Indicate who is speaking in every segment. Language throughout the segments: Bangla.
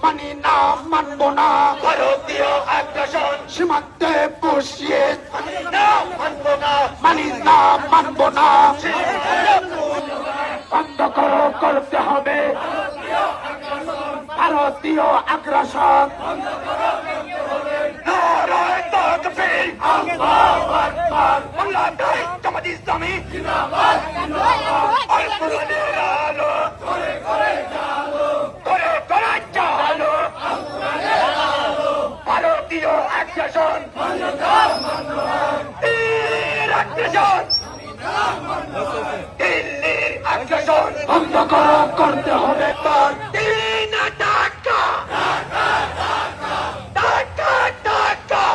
Speaker 1: মানি না, মানব না ভারতীয় আগ্রাসন, সীমান্তে বসিয়ে মানি না, মানব না, মানি না, মানব না, বন্ধ করতে হবে ভারতীয় আগ্রাসন। নারায়ে তাকবীর, আল্লাহু আকবার, বাংলাদেশ জামাত ইসলামী জিন্দাবাদ, জিন্দাবাদ, আল কোরআনের আলো করে করে চালো, করে করে চালো, আল কোরআনের আলো, ভারতীয় আগ্রাসন বন্ধ কর, বন্ধ কর, দিল্লির আগ্রাসন, দিল্লির আগ্রাসন বন্ধ করতে হবে। তিন টাকা টাকা টাকা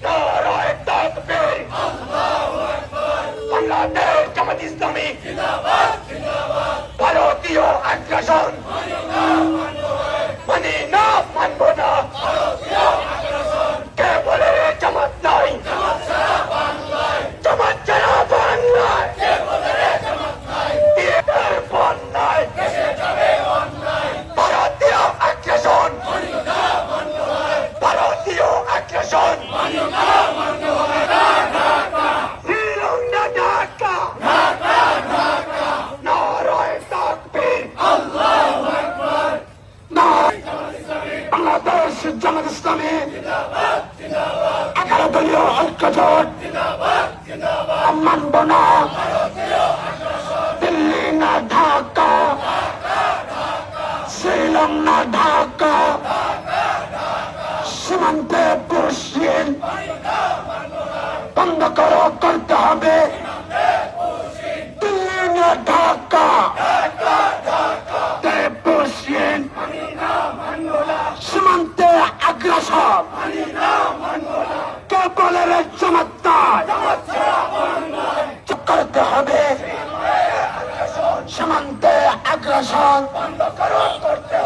Speaker 1: নারায়ে তাকবীর, বাংলাদেশ জামাত ইসলামী জিন্দাবাদ, জিন্দাবাদ, ভারতীয় আগ্রাসন মানি না, মানব না, কে বলে জামাত নাই, জামাত ছাড়া বাংলায়, বন্যায় ভারতীয় আগ্রাসন, ভারতীয় আগ্রাসন, শ্রীলঙ্কা ঢাকা, নারায়ে তাকবীর, বাংলাদেশ জামাত ইসলামী 11 দলীয় ঐক্যজোট মানব না, দিল্লি না ঢাকা, শ্রীলঙ্কা ঢাকা, সীমান্তে বসিয়ে বন্ধ করতে হবে দিল্লি না ঢাকা, বসিয়ে সীমান্তে আগ্রাসন, কে বলে রে চমৎকার করতে হবে, সীমান্তে আগ্রাসন বন্ধ করতে